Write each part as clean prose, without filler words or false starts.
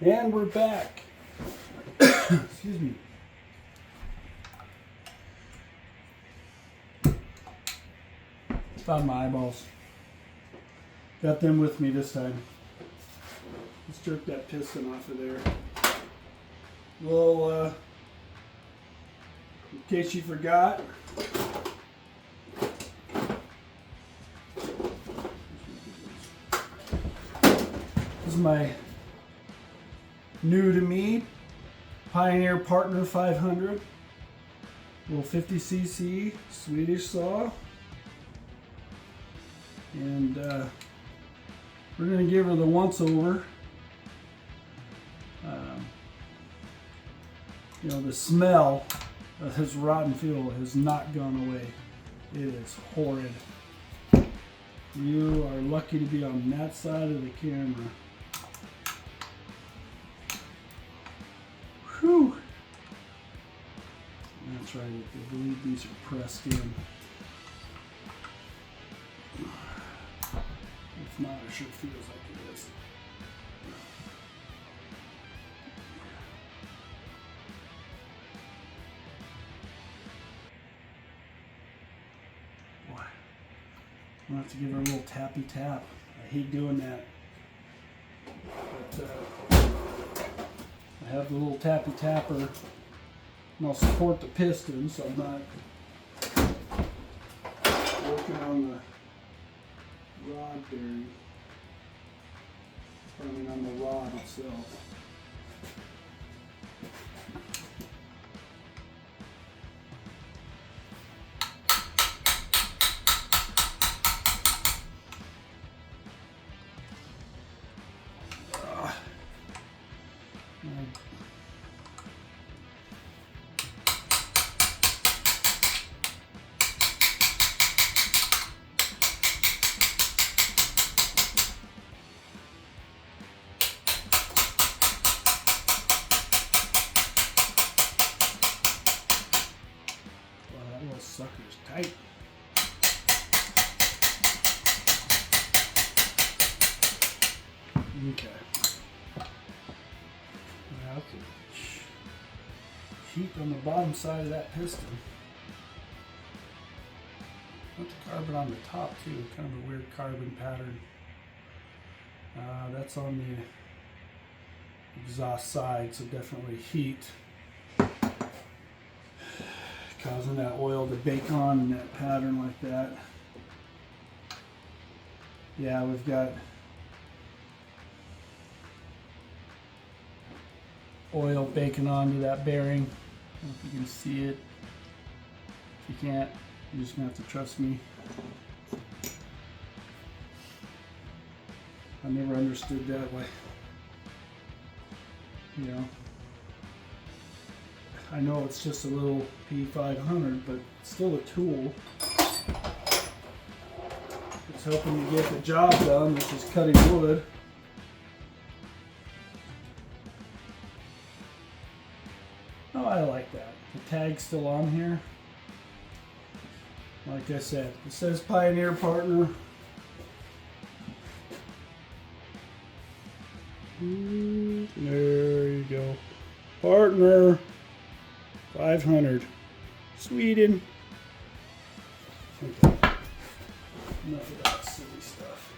And we're back. Excuse me. Found my eyeballs. Got them with me this time. Let's jerk that piston off of there. Well, in case you forgot, this is my new to me Pioneer Partner 500, little 50cc Swedish saw, and we're going to give her the once over. You know, the smell of his rotten fuel has not gone away. It is horrid. You are lucky to be on that side of the camera. Whew. That's right, I believe these are pressed in. If not, it sure feels like it is. Boy, I'm gonna have to give her a little tappy tap. I hate doing that. But I have the little tappy tapper, and I'll support the piston so I'm not working on the rod bearing. I mean on the rod itself. Sucker's tight. Okay. Now that's a heat on the bottom side of that piston. Put the carbon on the top too, kind of a weird carbon pattern. That's on the exhaust side, so definitely heat. Causing that oil to bake on in that pattern like that. Yeah, we've got oil baking onto that bearing. I don't know if you can see it. If you can't, you're just gonna have to trust me. I never understood that way. You know. I know it's just a little P500, but it's still a tool. It's helping you get the job done, which is cutting wood. Oh, I like that. The tag's still on here. Like I said, it says Pioneer Partner. There you go. Partner 500. Sweden. Okay. Enough of that silly stuff.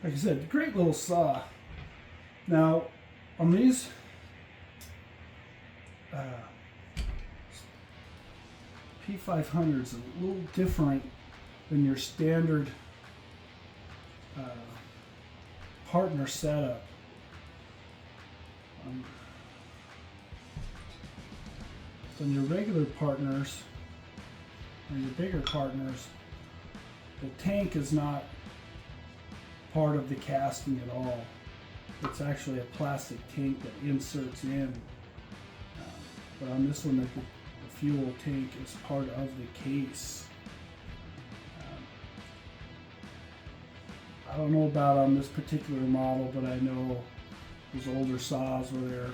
Like I said, great little saw. Now, on these P500s, a little different than your standard partner setup. On your regular partners, or your bigger partners, the tank is not part of the casting at all. It's actually a plastic tank that inserts in. But on this one, the fuel tank is part of the case. I don't know about on this particular model, but I know those older saws where they're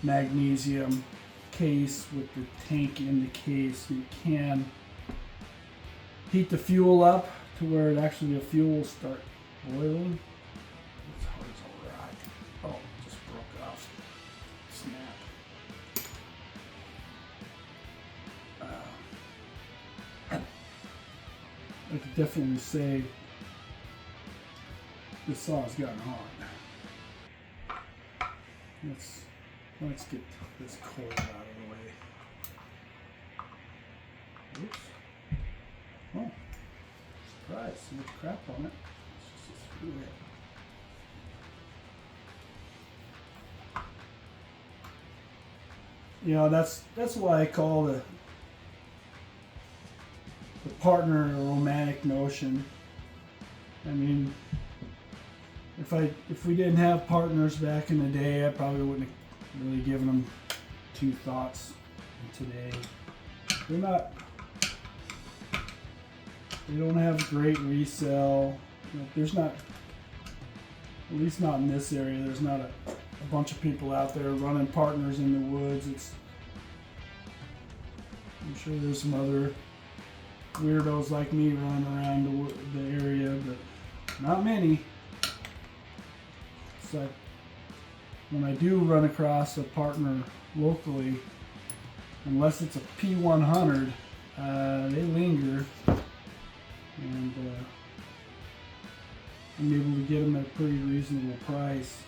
magnesium case with the tank in the case. You can heat the fuel up to where it actually the fuel will start boiling. It's hard as a rock. Oh, it just broke off. Snap. I could definitely say this saw has gotten hot. Let's get this cold out of the way. Oops. Oh, surprise! So much crap on it. Let's just screw it. You know, that's why I call the partner a romantic notion. I mean, if we didn't have partners back in the day, I probably wouldn't have really given them two thoughts. And today, they don't have great resale. You know, there's not, at least not in this area, there's not a bunch of people out there running partners in the woods. I'm sure there's some other weirdos like me running around the area, but not many. So when I do run across a partner locally, unless it's a P100, they linger, and I'm able to get them at a pretty reasonable price.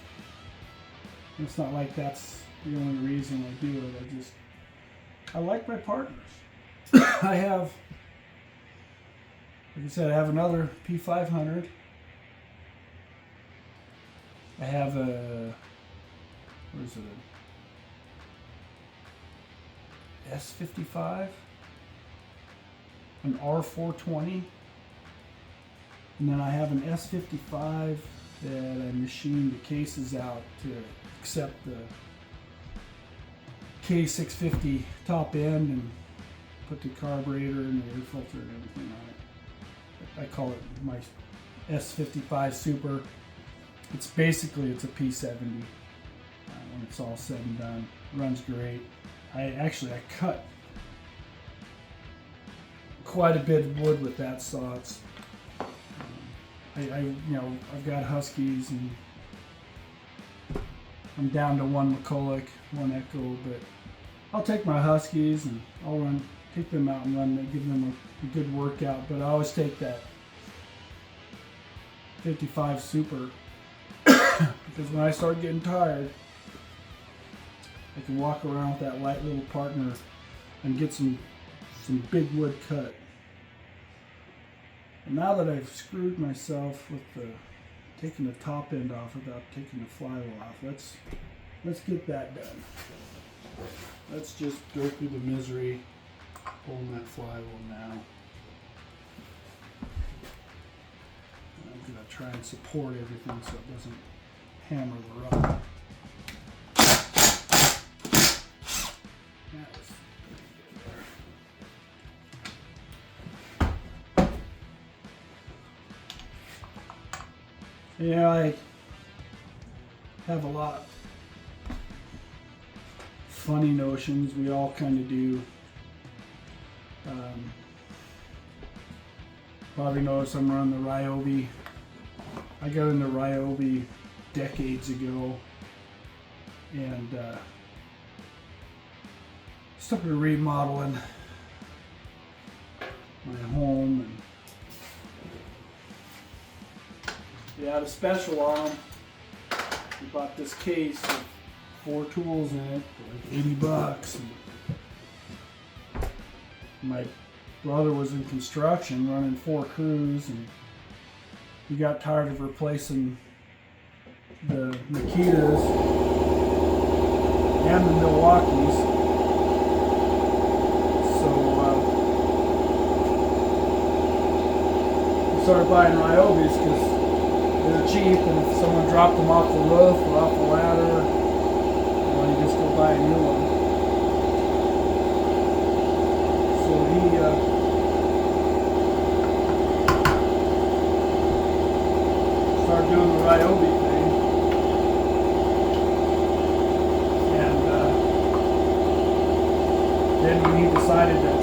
It's not like that's the only reason I do it. I like my partners. I have, like I said, I have another P500. I have a, what is it, a S55, an R420, and then I have an S55 that I machined the cases out to accept the K650 top end and put the carburetor and the air filter and everything on it. I call it my S55 Super. It's basically, it's a P70 when it's all said and done. Runs great. I cut quite a bit of wood with that saw. I've got Huskies, and I'm down to one McCulloch, one Echo, but I'll take my Huskies and I'll take them out and run, give them a good workout. But I always take that 55 Super because when I start getting tired, I can walk around with that light little partner and get some big wood cut. And now that I've screwed myself with taking the top end off without taking the flywheel off, let's get that done. Let's just go through the misery pulling that flywheel now. And I'm gonna try and support everything so it doesn't hammer the rock. Yeah, I have a lot of funny notions. We all kind of do. Probably noticed I'm running the Ryobi. I got into Ryobi decades ago and started remodeling my home. And yeah, the special on them. We bought this case with 4 tools in it for like $80. And my brother was in construction running 4 crews, and he got tired of replacing the Makitas and the Milwaukees. So we started buying Ryobis because they're cheap, and if someone dropped them off the roof or off the ladder, you just go buy a new one. So he started doing the Ryobi thing, and then when he decided that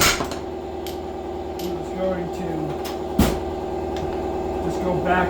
he was going to just go back